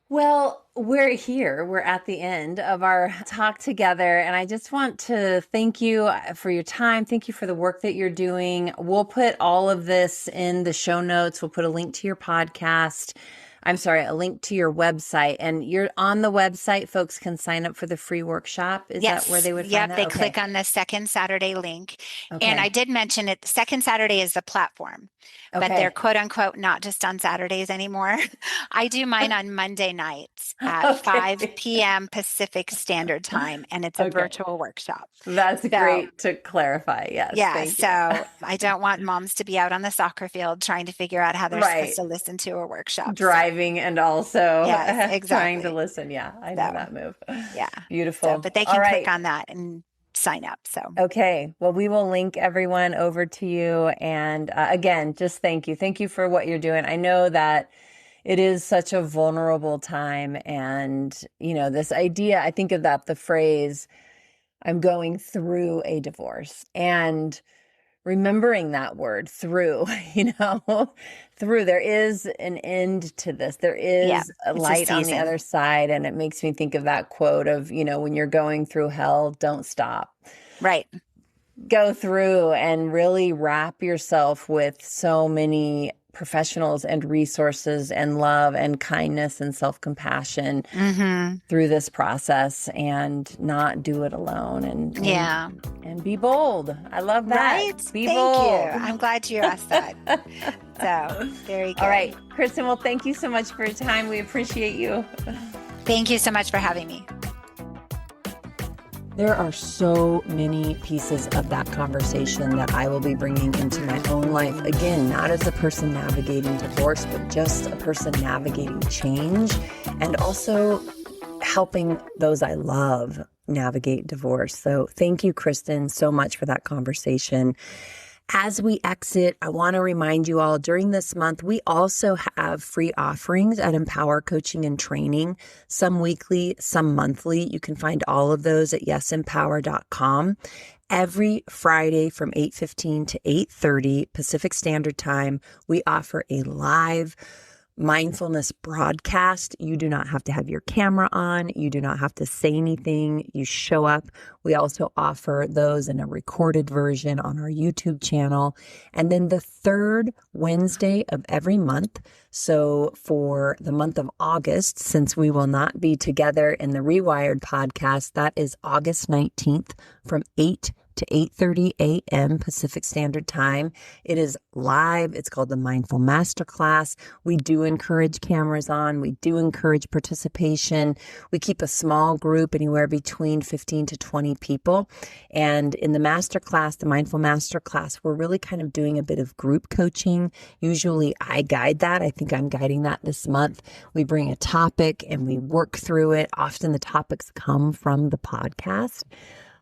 Well, we're here. We're at the end of our talk together. And I just want to thank you for your time. Thank you for the work that you're doing. We'll put all of this in the show notes. We'll put a link to your podcast. I'm sorry, a link to your website. And you're on the website. Folks can sign up for the free workshop. Is that where Yes. they would Yep. find that? They Okay. click on the second Saturday link. And I Okay. did mention it. Second Saturday is the platform, but they're Okay. quote unquote not just on Saturdays anymore. I do mine on Monday nights at 5 Okay. p.m. Pacific Standard Time, and it's a Okay. virtual workshop. That's So, great to clarify. Yes. yeah, Thank you. so I don't want moms to be out on the soccer field trying to figure out how they're supposed Right. to listen to a workshop. So, Driving and also yes, trying to exactly. listen. Yeah, I know So, that move. yeah. So, Beautiful. but they All can click right. on that and sign up. So, Okay. Well, we will link everyone over to you. And again, just thank you. Thank you for what you're doing. I know that it is such a vulnerable time. And, this idea, I think of that, the phrase, I'm going through a divorce. And remembering that word through, through, there is an end to this. There Yeah, is a it's a light on the season. other side. And it makes me think of that quote of, when you're going through hell, don't stop. Right. Go through and really wrap yourself with so many professionals and resources and love and kindness and self-compassion through this process, and not do it alone, and be bold. I love that. Right? Be Thank bold. you. I'm glad you asked that. So, very good. All right, Christin, well, thank you so much for your time. We appreciate you. Thank you so much for having me. There are so many pieces of that conversation that I will be bringing into my own life. Again, not as a person navigating divorce, but just a person navigating change, and also helping those I love navigate divorce. So thank you, Christin, so much for that conversation. As we exit, I want to remind you all, during this month, we also have free offerings at Empower Coaching and Training, some weekly, some monthly. You can find all of those at yesempower.com. Every Friday from 8:15 to 8:30 Pacific Standard Time, we offer a live mindfulness broadcast. You do not have to have your camera on. You do not have to say anything. You show up. We also offer those in a recorded version on our YouTube channel. And then the third Wednesday of every month. So for the month of August, since we will not be together in the Rewired podcast, that is August 19th from 8 to 8:30 a.m. Pacific Standard Time. It is live. It's called the Mindful Masterclass. We do encourage cameras on. We do encourage participation. We keep a small group, anywhere between 15 to 20 people. And in the masterclass, the Mindful Masterclass, we're really kind of doing a bit of group coaching. Usually I guide that. I think I'm guiding that this month. We bring a topic and we work through it. Often the topics come from the podcast.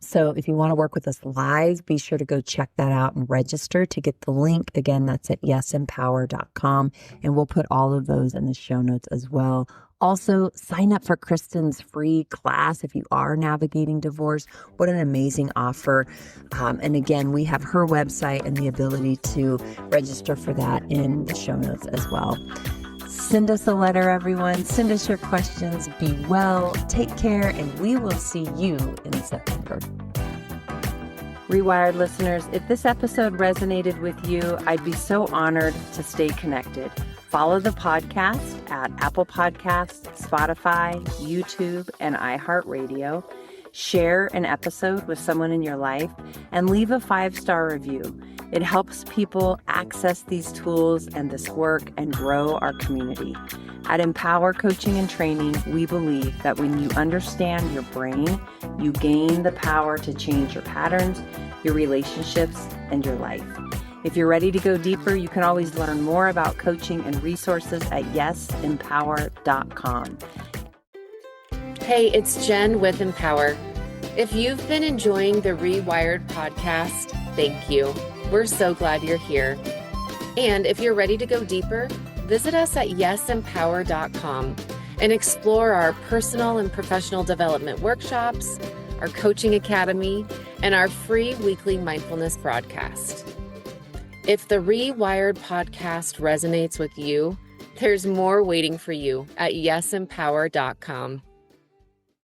So if you want to work with us live, be sure to go check that out and register to get the link. Again, that's at yesempower.com. And we'll put all of those in the show notes as well. Also, sign up for Christin's free class if you are navigating divorce. What an amazing offer. And again, we have her website and the ability to register for that in the show notes as well. Send us a letter, everyone. Send us your questions. Be well, take care, and we will see you in September. Rewired listeners, if this episode resonated with you, I'd be so honored to stay connected. Follow the podcast at Apple Podcasts, Spotify, YouTube, and iHeartRadio. Share an episode with someone in your life and leave a 5-star review. It helps people access these tools and this work and grow our community. At Empower Coaching and Training, we believe that when you understand your brain, you gain the power to change your patterns, your relationships, and your life. If you're ready to go deeper, you can always learn more about coaching and resources at yesempower.com. Hey, it's Jen with Empower. If you've been enjoying the Rewired podcast, thank you. We're so glad you're here. And if you're ready to go deeper, visit us at yesempower.com and explore our personal and professional development workshops, our coaching academy, and our free weekly mindfulness broadcast. If the Rewired podcast resonates with you, there's more waiting for you at yesempower.com.